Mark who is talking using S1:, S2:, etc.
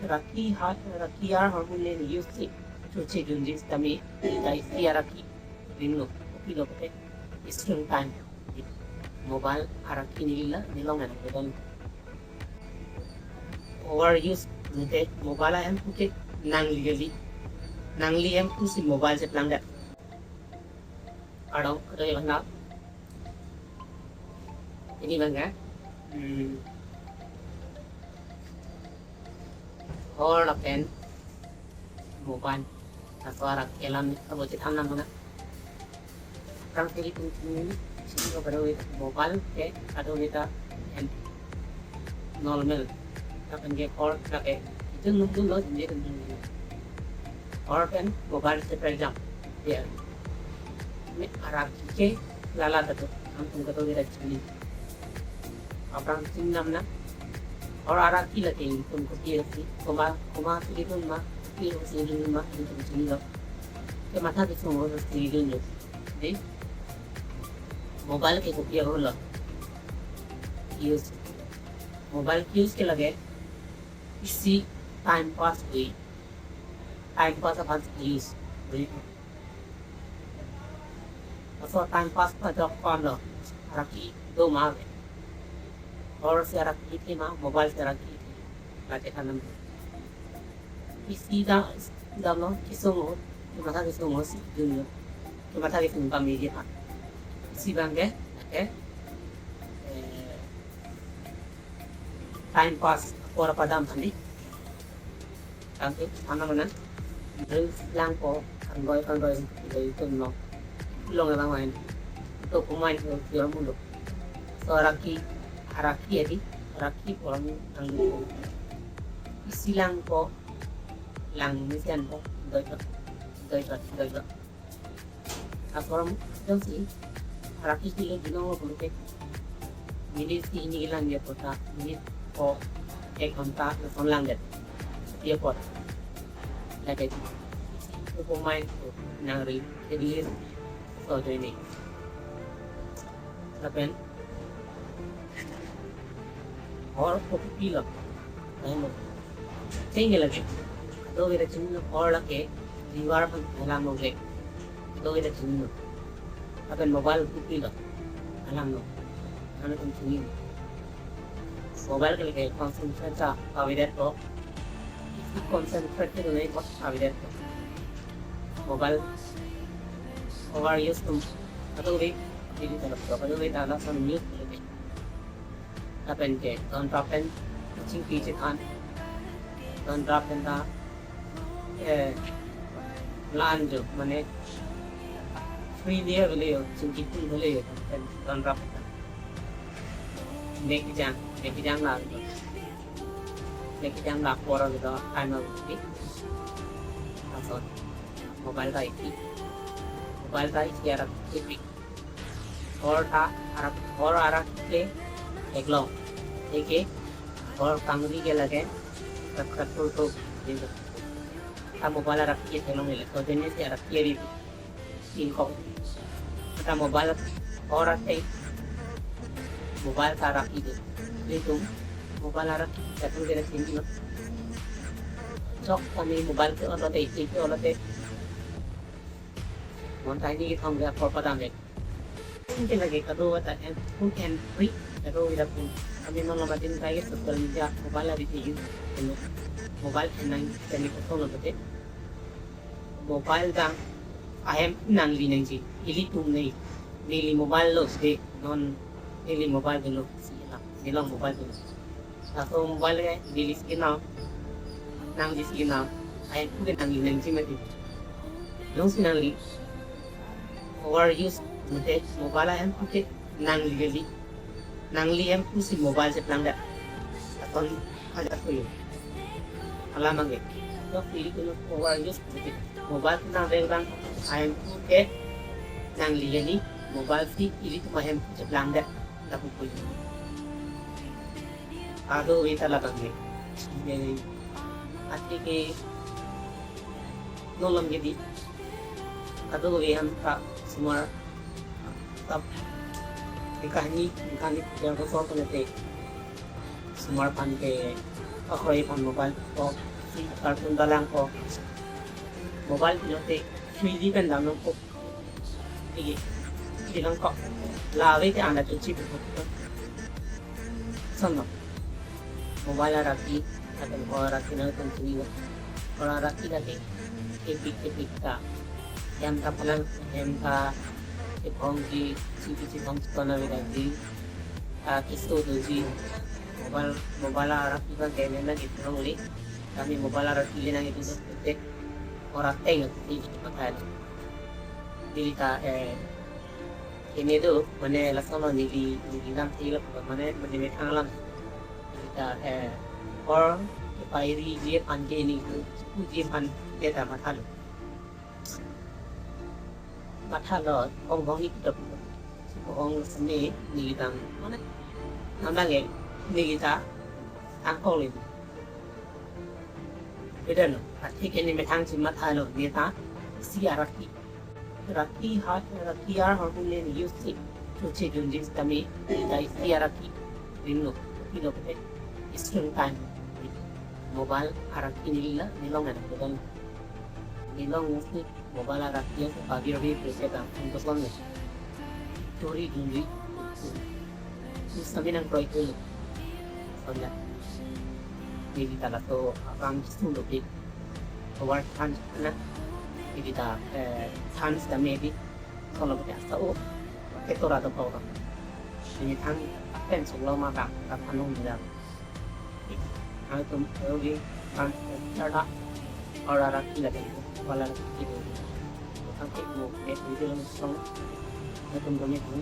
S1: raki ar hormone use to change kami dai raki rinno pilo kote screen time mobile araki nila nilong na bedan overuse nite mobile am puke nangli am pusi mobile se plan dat adong kado yang nak ini bangga or la pen mobile atau arak kelam abo ti tanam na orang pilih ini sini baru mobile ke atau kita normal akan ke or ke itu nunggu lo jadi nunggu or kan mobile se per jam ya ini arak ke lala tu antum kata kita cili orang sini namna और आरा की लगे तुमको की रखी कुमा की तुम मा की उसी दिन मा तुम चली जाओ के माथा के सुनो उस दिन जो दे मोबाइल के उपयोग होला यूज मोबाइल यूज के लगे इसी टाइम पास अपन यूज और टाइम पास का जब कौन लो रखी दो माह और से रखी थी माँ मोबाइल से रखी थी लाके खाना में इसी दामों किसों मथा किसों सी दुनिया के मथा किसों का मीडिया था इसी बंगे के टाइम पास और पदाम थी ताकि खाना मना ड्रिंक्स लांग को कंगोई इधर तुम लोग ये बांगवाइन तो कुमार को दिया मुलो तो Araki jadi Araki orang anggur isilang ko lang misian ko doy asoram dong si Araki sila ginoo ko ke minit si ini ilang dia kota minit ko ek konta na lang det dia ko lagi ko pemain ko nang ri jadi so ini tapi और P low चाहिए लगे दो वेरा चिन्ह और लगे दीवार पर हलाम हो गए दो वेरा चिन्ह अपन मोबाइल पी लो हलाम लो खाना तुम सुनिए मोबाइल के लिए कॉन्सेंट्रेट सा आविदर को कॉन्सेंट्रेट के नहीं बहुत आविदर को मोबाइल ओवर यूज तुम अतो भी दीदी तरफ तो अतो भी दादा सन news Apen ke don drapen kucing pijitan don drapen da lanjo mane free dia beli yo cingkipun beli yo don drapen neki jang la pora gitu ano ini asal mobile ta iki arak iki और arak ke एक लो ठीक है और कांगरी के लगे कट्टू तो हम मोबाइल रखिए थे लोग मिले तो देने से रखिए भी इनको हम मोबाइल और रखते मोबाइल का रखी दे ले तुम मोबाइल रखी कट्टू के रखी नहीं चौक कमी मोबाइल के और इसी के और मन चाहिए कि हम गया पर पता नहीं इनके लगे कदों तक हम can free pero ila po kami mga batin tayo sa social media mobile na dito yun mobile nang kami ko to lote mobile da ayam nang linang ji ili tum nei nili mobile lo se non nili mobile lo sila nilang mobile lo so mobile ga nili skin nang ji skin ayam ko nang linang ji mati long sinali over use mobile ayam ko nang ligali nangli em usi mobile se plan dat aton aja ko yun alam ang to pili ko over use mobile na bang ayam ke nangli yani mobile si ili to mahem se plan dat tapu ko yun ado ita lagang ni ati ke nolam jadi ado we ham ka semua tap kani yang ko so ko nete smart pan ke akoy pan mobile ko si kartun dalang ko mobile pinote 3D กันดำลงปุ๊บอีกทีหลังก็ลาไว้ที่อ่านแล้วจะชิบปุ๊บสนุก mobile raki atau orang kenal tentunya orang raki lagi epic ka yang kapalan yang ka ipong di sisi kona lagi kisto doji mobile raki ka kaya na gitu ulit kami mobile raki lang itu seperti orang tengok di tempat di ta ini tuh mana laksana di dalam tiga mana mana tanggalan kita or pairi je panke ni je pan kita mathalo ong itu ong seni ni kita mana nanda ni kita angkol ini beda no arti ini metang si mathalo ni ta siaraki raki harmoni ni yusi cuci junjis kami kita siaraki rinno kilo pete screen time mobile araki nila nilong ada betul nilong mesti mobile araki yang pagi hari preseda untuk selama story junji sami nang proyek itu soalnya ini kita lato orang itu lebih work kan na ini kita chance kami di kalau kita tahu itu rata kau ini kanเป็นสุเรามากับพนุ่มแล้วเอาตุ้มเอาดิการจะละเอาละรักที่ละเด็กเอาละรักที่ดูทั้งที่ดูเด็กที่เราส่งเอาตุ้มตรงนี้ถึง